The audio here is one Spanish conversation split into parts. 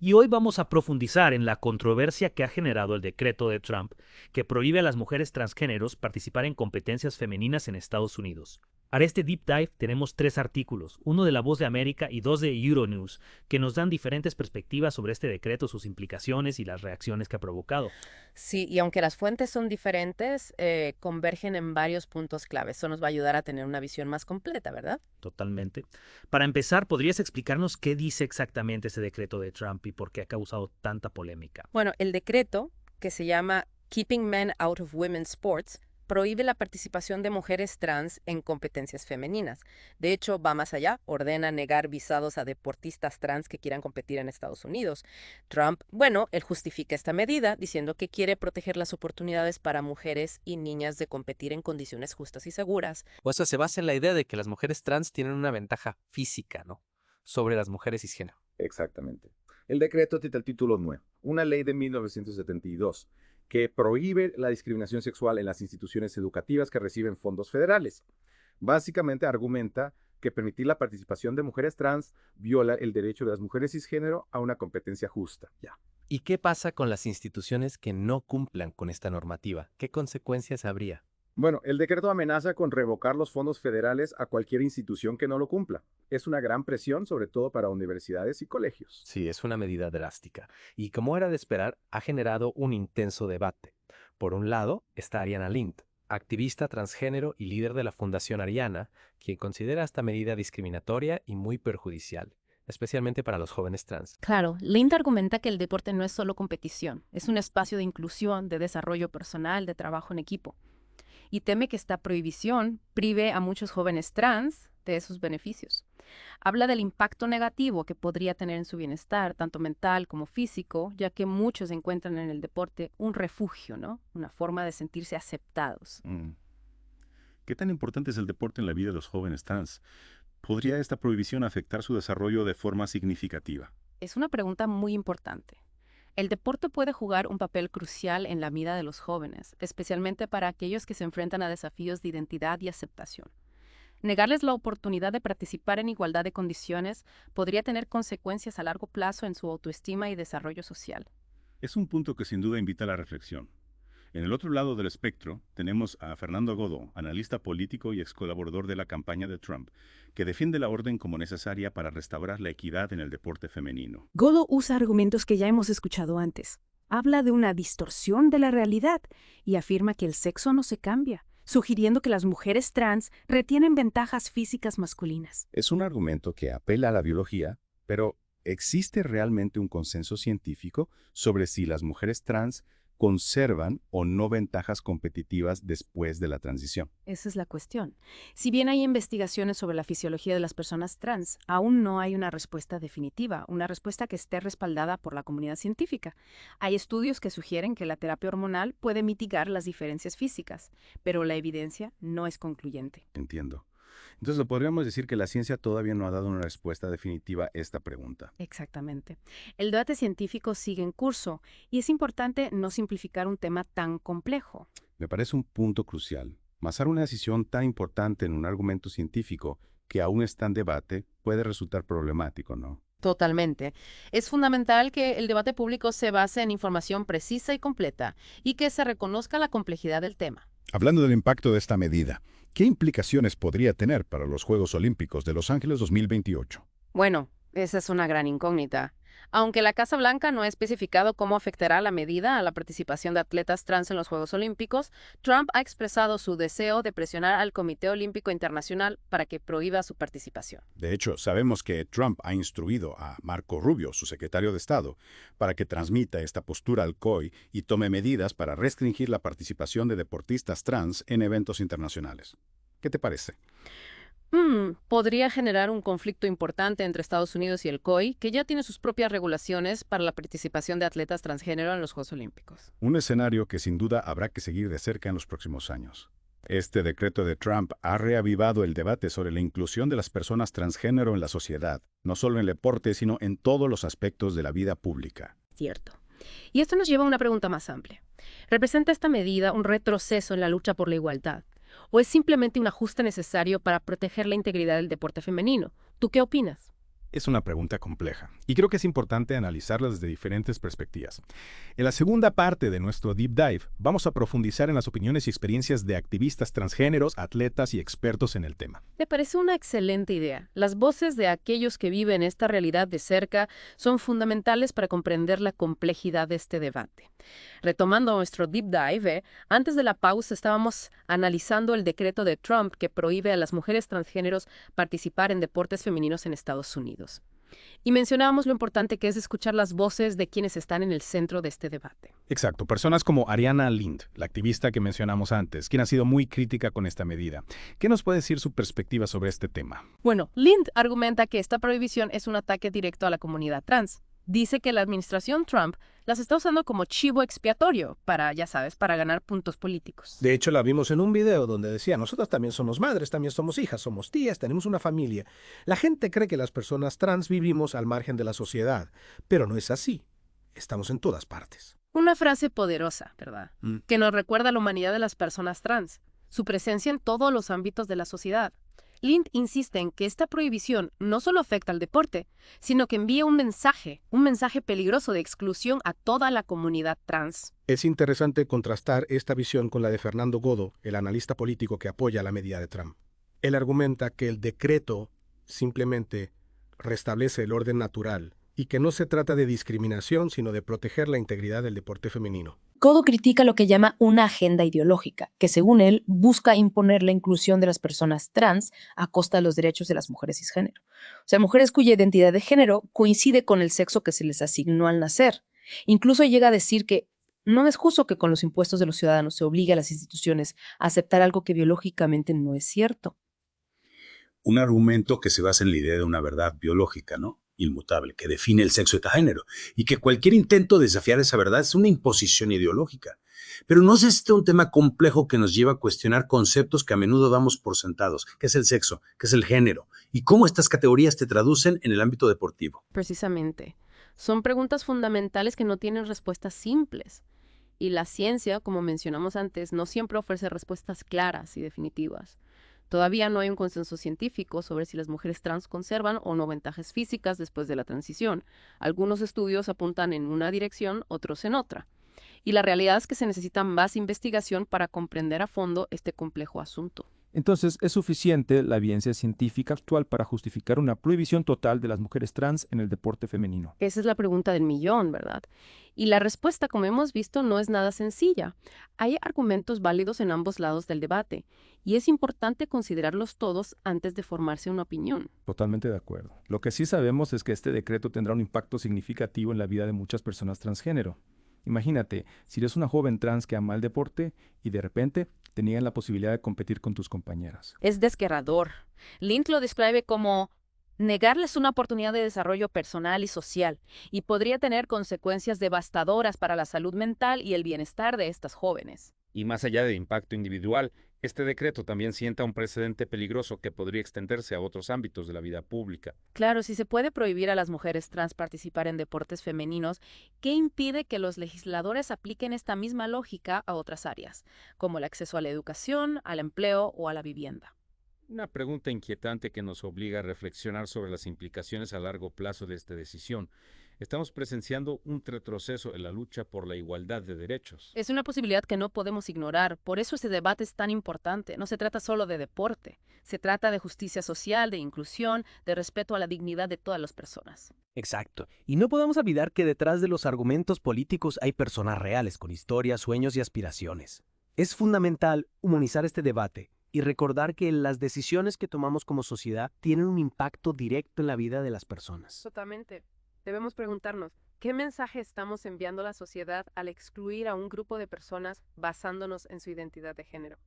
Y hoy vamos a profundizar en la controversia que ha generado el decreto de Trump que prohíbe a las mujeres transgéneros participar en competencias femeninas en Estados Unidos. Para este deep dive tenemos 3 artículos, uno de La Voz de América y 2 de Euronews, que nos dan diferentes perspectivas sobre este decreto, sus implicaciones y las reacciones que ha provocado. Sí, y aunque las fuentes son diferentes, convergen en varios puntos clave. Eso nos va a ayudar a tener una visión más completa, ¿verdad? Totalmente. Para empezar, ¿podrías explicarnos qué dice exactamente ese decreto de Trump y por qué ha causado tanta polémica? Bueno, el decreto, que se llama Keeping Men Out of Women's Sports, prohíbe la participación de mujeres trans en competencias femeninas. De hecho, va más allá, ordena negar visados a deportistas trans que quieran competir en Estados Unidos. Trump, bueno, él justifica esta medida diciendo que quiere proteger las oportunidades para mujeres y niñas de competir en condiciones justas y seguras. O sea, se basa en la idea de que las mujeres trans tienen una ventaja física, ¿no? Sobre las mujeres cisgénero. Exactamente. El decreto tiene el título 9, una ley de 1972, que prohíbe la discriminación sexual en las instituciones educativas que reciben fondos federales. Básicamente argumenta que permitir la participación de mujeres trans viola el derecho de las mujeres cisgénero a una competencia justa. Ya. ¿Y qué pasa con las instituciones que no cumplan con esta normativa? ¿Qué consecuencias habría? Bueno, el decreto amenaza con revocar los fondos federales a cualquier institución que no lo cumpla. Es una gran presión, sobre todo para universidades y colegios. Sí, es una medida drástica. Y como era de esperar, ha generado un intenso debate. Por un lado está Ariana Lind, activista transgénero y líder de la Fundación Ariana, quien considera esta medida discriminatoria y muy perjudicial, especialmente para los jóvenes trans. Claro, Lind argumenta que el deporte no es solo competición, es un espacio de inclusión, de desarrollo personal, de trabajo en equipo. Y teme que esta prohibición prive a muchos jóvenes trans de esos beneficios. Habla del impacto negativo que podría tener en su bienestar, tanto mental como físico, ya que muchos encuentran en el deporte un refugio, ¿no? Una forma de sentirse aceptados. ¿Qué tan importante es el deporte en la vida de los jóvenes trans? ¿Podría esta prohibición afectar su desarrollo de forma significativa? Es una pregunta muy importante. El deporte puede jugar un papel crucial en la vida de los jóvenes, especialmente para aquellos que se enfrentan a desafíos de identidad y aceptación. Negarles la oportunidad de participar en igualdad de condiciones podría tener consecuencias a largo plazo en su autoestima y desarrollo social. Es un punto que sin duda invita a la reflexión. En el otro lado del espectro tenemos a Fernando Godó, analista político y ex colaborador de la campaña de Trump, que defiende la orden como necesaria para restaurar la equidad en el deporte femenino. Godó usa argumentos que ya hemos escuchado antes. Habla de una distorsión de la realidad y afirma que el sexo no se cambia, sugiriendo que las mujeres trans retienen ventajas físicas masculinas. Es un argumento que apela a la biología, pero ¿existe realmente un consenso científico sobre si las mujeres trans conservan o no ventajas competitivas después de la transición? Esa es la cuestión. Si bien hay investigaciones sobre la fisiología de las personas trans, aún no hay una respuesta definitiva, una respuesta que esté respaldada por la comunidad científica. Hay estudios que sugieren que la terapia hormonal puede mitigar las diferencias físicas, pero la evidencia no es concluyente. Entiendo. Entonces, ¿lo podríamos decir que la ciencia todavía no ha dado una respuesta definitiva a esta pregunta? Exactamente. El debate científico sigue en curso y es importante no simplificar un tema tan complejo. Me parece un punto crucial. Basar una decisión tan importante en un argumento científico que aún está en debate puede resultar problemático, ¿no? Totalmente. Es fundamental que el debate público se base en información precisa y completa y que se reconozca la complejidad del tema. Hablando del impacto de esta medida, ¿qué implicaciones podría tener para los Juegos Olímpicos de Los Ángeles 2028? Bueno, esa es una gran incógnita. Aunque la Casa Blanca no ha especificado cómo afectará la medida a la participación de atletas trans en los Juegos Olímpicos, Trump ha expresado su deseo de presionar al Comité Olímpico Internacional para que prohíba su participación. De hecho, sabemos que Trump ha instruido a Marco Rubio, su secretario de Estado, para que transmita esta postura al COI y tome medidas para restringir la participación de deportistas trans en eventos internacionales. ¿Qué te parece? Podría generar un conflicto importante entre Estados Unidos y el COI, que ya tiene sus propias regulaciones para la participación de atletas transgénero en los Juegos Olímpicos. Un escenario que sin duda habrá que seguir de cerca en los próximos años. Este decreto de Trump ha reavivado el debate sobre la inclusión de las personas transgénero en la sociedad, no solo en el deporte, sino en todos los aspectos de la vida pública. Cierto. Y esto nos lleva a una pregunta más amplia. ¿Representa esta medida un retroceso en la lucha por la igualdad? ¿O es simplemente un ajuste necesario para proteger la integridad del deporte femenino? ¿Tú qué opinas? Es una pregunta compleja, y creo que es importante analizarla desde diferentes perspectivas. En la segunda parte de nuestro Deep Dive, vamos a profundizar en las opiniones y experiencias de activistas transgéneros, atletas y expertos en el tema. Me parece una excelente idea. Las voces de aquellos que viven esta realidad de cerca son fundamentales para comprender la complejidad de este debate. Retomando nuestro Deep Dive, antes de la pausa estábamos analizando el decreto de Trump que prohíbe a las mujeres transgéneros participar en deportes femeninos en Estados Unidos. Y mencionábamos lo importante que es escuchar las voces de quienes están en el centro de este debate. Exacto, personas como Ariana Lind, la activista que mencionamos antes, quien ha sido muy crítica con esta medida. ¿Qué nos puede decir su perspectiva sobre este tema? Bueno, Lind argumenta que esta prohibición es un ataque directo a la comunidad trans. Dice que la administración Trump las está usando como chivo expiatorio para, ya sabes, para ganar puntos políticos. De hecho, la vimos en un video donde decía, nosotras también somos madres, también somos hijas, somos tías, tenemos una familia. La gente cree que las personas trans vivimos al margen de la sociedad, pero no es así. Estamos en todas partes. Una frase poderosa, ¿verdad? Que nos recuerda la humanidad de las personas trans, su presencia en todos los ámbitos de la sociedad. Lind insiste en que esta prohibición no solo afecta al deporte, sino que envía un mensaje peligroso de exclusión a toda la comunidad trans. Es interesante contrastar esta visión con la de Fernando Godó, el analista político que apoya la medida de Trump. Él argumenta que el decreto simplemente restablece el orden natural y que no se trata de discriminación, sino de proteger la integridad del deporte femenino. Godó critica lo que llama una agenda ideológica, que según él busca imponer la inclusión de las personas trans a costa de los derechos de las mujeres cisgénero. O sea, mujeres cuya identidad de género coincide con el sexo que se les asignó al nacer. Incluso llega a decir que no es justo que con los impuestos de los ciudadanos se obligue a las instituciones a aceptar algo que biológicamente no es cierto. Un argumento que se basa en la idea de una verdad biológica, ¿no? Inmutable, que define el sexo de cada género, y que cualquier intento de desafiar esa verdad es una imposición ideológica. Pero no es este un tema complejo que nos lleva a cuestionar conceptos que a menudo damos por sentados, qué es el sexo, qué es el género, y cómo estas categorías te traducen en el ámbito deportivo. Precisamente. Son preguntas fundamentales que no tienen respuestas simples. Y la ciencia, como mencionamos antes, no siempre ofrece respuestas claras y definitivas. Todavía no hay un consenso científico sobre si las mujeres trans conservan o no ventajas físicas después de la transición. Algunos estudios apuntan en una dirección, otros en otra. Y la realidad es que se necesita más investigación para comprender a fondo este complejo asunto. Entonces, ¿es suficiente la evidencia científica actual para justificar una prohibición total de las mujeres trans en el deporte femenino? Esa es la pregunta del millón, ¿verdad? Y la respuesta, como hemos visto, no es nada sencilla. Hay argumentos válidos en ambos lados del debate, y es importante considerarlos todos antes de formarse una opinión. Totalmente de acuerdo. Lo que sí sabemos es que este decreto tendrá un impacto significativo en la vida de muchas personas transgénero. Imagínate, si eres una joven trans que ama el deporte y de repente te niegan la posibilidad de competir con tus compañeras. Es desgarrador. Lind lo describe como negarles una oportunidad de desarrollo personal y social, y podría tener consecuencias devastadoras para la salud mental y el bienestar de estas jóvenes. Y más allá del impacto individual, este decreto también sienta un precedente peligroso que podría extenderse a otros ámbitos de la vida pública. Claro, si se puede prohibir a las mujeres trans participar en deportes femeninos, ¿qué impide que los legisladores apliquen esta misma lógica a otras áreas, como el acceso a la educación, al empleo o a la vivienda? Una pregunta inquietante que nos obliga a reflexionar sobre las implicaciones a largo plazo de esta decisión. Estamos presenciando un retroceso en la lucha por la igualdad de derechos. Es una posibilidad que no podemos ignorar, por eso este debate es tan importante. No se trata solo de deporte, se trata de justicia social, de inclusión, de respeto a la dignidad de todas las personas. Exacto. Y no podemos olvidar que detrás de los argumentos políticos hay personas reales con historias, sueños y aspiraciones. Es fundamental humanizar este debate y recordar que las decisiones que tomamos como sociedad tienen un impacto directo en la vida de las personas. Totalmente. Debemos preguntarnos, ¿qué mensaje estamos enviando a la sociedad al excluir a un grupo de personas basándonos en su identidad de género?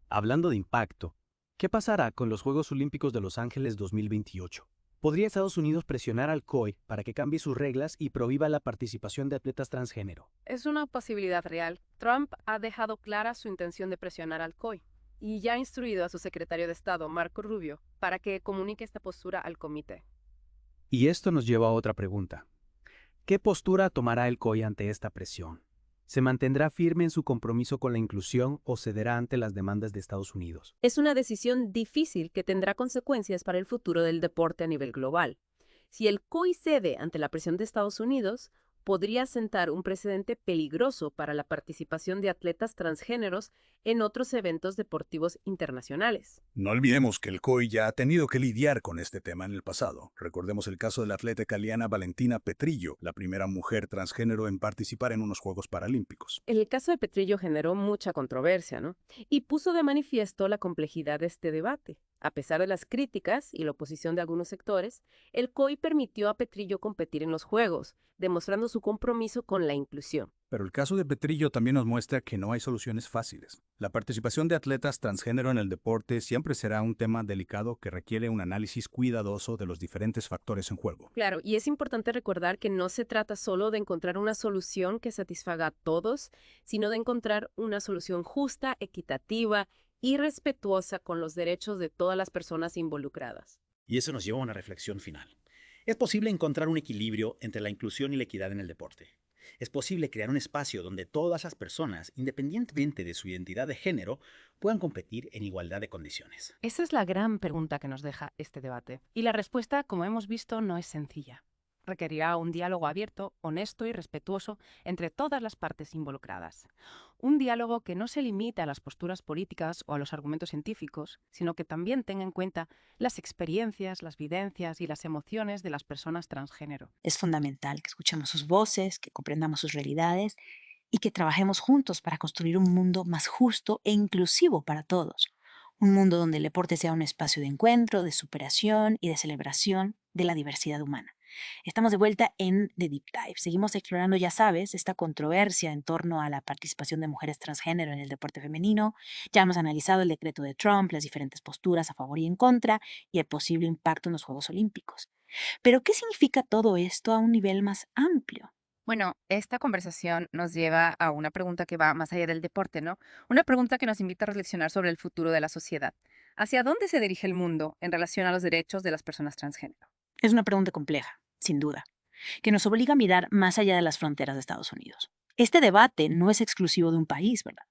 Hablando de impacto, ¿qué pasará con los Juegos Olímpicos de Los Ángeles 2028? ¿Podría Estados Unidos presionar al COI para que cambie sus reglas y prohíba la participación de atletas transgénero? Es una posibilidad real. Trump ha dejado clara su intención de presionar al COI y ya ha instruido a su secretario de Estado, Marco Rubio, para que comunique esta postura al comité. Y esto nos lleva a otra pregunta. ¿Qué postura tomará el COI ante esta presión? ¿Se mantendrá firme en su compromiso con la inclusión o cederá ante las demandas de Estados Unidos? Es una decisión difícil que tendrá consecuencias para el futuro del deporte a nivel global. Si el COI cede ante la presión de Estados Unidos, podría sentar un precedente peligroso para la participación de atletas transgéneros en otros eventos deportivos internacionales. No olvidemos que el COI ya ha tenido que lidiar con este tema en el pasado. Recordemos el caso de la atleta italiana Valentina Petrillo, la primera mujer transgénero en participar en unos Juegos Paralímpicos. El caso de Petrillo generó mucha controversia, ¿no? Y puso de manifiesto la complejidad de este debate. A pesar de las críticas y la oposición de algunos sectores, el COI permitió a Petrillo competir en los Juegos, demostrando su compromiso con la inclusión. Pero el caso de Petrillo también nos muestra que no hay soluciones fáciles. La participación de atletas transgénero en el deporte siempre será un tema delicado que requiere un análisis cuidadoso de los diferentes factores en juego. Claro, y es importante recordar que no se trata solo de encontrar una solución que satisfaga a todos, sino de encontrar una solución justa, equitativa y respetuosa con los derechos de todas las personas involucradas. Y eso nos lleva a una reflexión final. Es posible encontrar un equilibrio entre la inclusión y la equidad en el deporte. Es posible crear un espacio donde todas las personas, independientemente de su identidad de género, puedan competir en igualdad de condiciones. Esa es la gran pregunta que nos deja este debate. Y la respuesta, como hemos visto, no es sencilla. Requerirá un diálogo abierto, honesto y respetuoso entre todas las partes involucradas. Un diálogo que no se limite a las posturas políticas o a los argumentos científicos, sino que también tenga en cuenta las experiencias, las vivencias y las emociones de las personas transgénero. Es fundamental que escuchemos sus voces, que comprendamos sus realidades y que trabajemos juntos para construir un mundo más justo e inclusivo para todos. Un mundo donde el deporte sea un espacio de encuentro, de superación y de celebración de la diversidad humana. Estamos de vuelta en The Deep Dive. Seguimos explorando, ya sabes, esta controversia en torno a la participación de mujeres transgénero en el deporte femenino. Ya hemos analizado el decreto de Trump, las diferentes posturas a favor y en contra y el posible impacto en los Juegos Olímpicos. Pero, ¿qué significa todo esto a un nivel más amplio? Bueno, esta conversación nos lleva a una pregunta que va más allá del deporte, ¿no? Una pregunta que nos invita a reflexionar sobre el futuro de la sociedad. ¿Hacia dónde se dirige el mundo en relación a los derechos de las personas transgénero? Es una pregunta compleja, sin duda, que nos obliga a mirar más allá de las fronteras de Estados Unidos. Este debate no es exclusivo de un país, ¿verdad?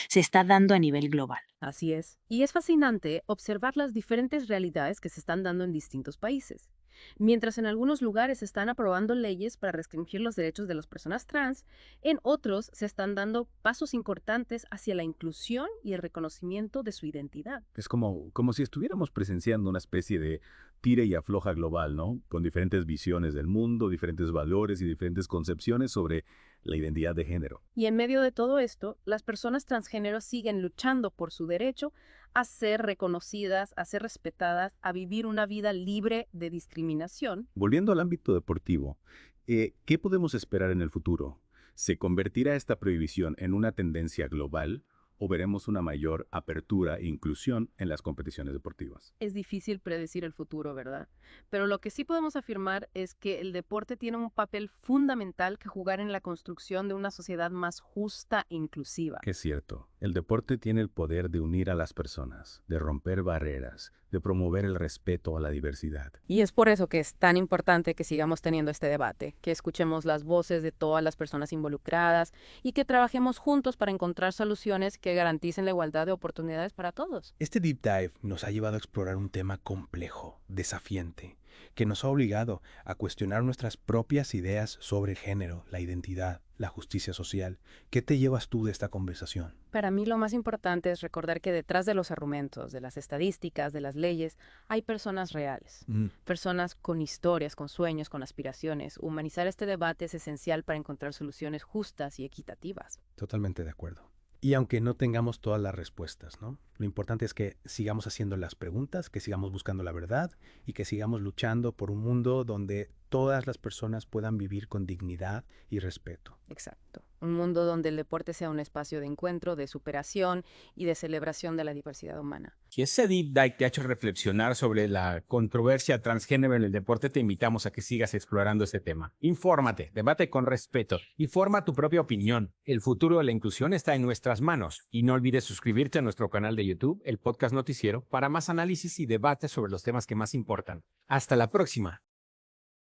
Se está dando a nivel global. Así es. Y es fascinante observar las diferentes realidades que se están dando en distintos países. Mientras en algunos lugares se están aprobando leyes para restringir los derechos de las personas trans, en otros se están dando pasos importantes hacia la inclusión y el reconocimiento de su identidad. Es como si estuviéramos presenciando una especie de tire y afloja global, ¿no? Con diferentes visiones del mundo, diferentes valores y diferentes concepciones sobre la identidad de género. Y en medio de todo esto, las personas transgénero siguen luchando por su derecho a ser reconocidas, a ser respetadas, a vivir una vida libre de discriminación. Volviendo al ámbito deportivo, ¿qué podemos esperar en el futuro? ¿Se convertirá esta prohibición en una tendencia global o veremos una mayor apertura e inclusión en las competiciones deportivas? Es difícil predecir el futuro, ¿verdad? Pero lo que sí podemos afirmar es que el deporte tiene un papel fundamental que jugar en la construcción de una sociedad más justa e inclusiva. Es cierto, el deporte tiene el poder de unir a las personas, de romper barreras, de promover el respeto a la diversidad. Y es por eso que es tan importante que sigamos teniendo este debate, que escuchemos las voces de todas las personas involucradas y que trabajemos juntos para encontrar soluciones que garanticen la igualdad de oportunidades para todos. Este Deep Dive nos ha llevado a explorar un tema complejo, desafiante, que nos ha obligado a cuestionar nuestras propias ideas sobre el género, la identidad, la justicia social. ¿Qué te llevas tú de esta conversación? Para mí lo más importante es recordar que detrás de los argumentos, de las estadísticas, de las leyes, hay personas reales. Personas con historias, con sueños, con aspiraciones. Humanizar este debate es esencial para encontrar soluciones justas y equitativas. Totalmente de acuerdo. Y aunque no tengamos todas las respuestas, ¿no? Lo importante es que sigamos haciendo las preguntas, que sigamos buscando la verdad y que sigamos luchando por un mundo donde todas las personas puedan vivir con dignidad y respeto. Exacto. Un mundo donde el deporte sea un espacio de encuentro, de superación y de celebración de la diversidad humana. Si ese Deep Dive te ha hecho reflexionar sobre la controversia transgénero en el deporte, te invitamos a que sigas explorando este tema. Infórmate, debate con respeto y forma tu propia opinión. El futuro de la inclusión está en nuestras manos. Y no olvides suscribirte a nuestro canal de YouTube, el Podcast Noticiero, para más análisis y debates sobre los temas que más importan. Hasta la próxima.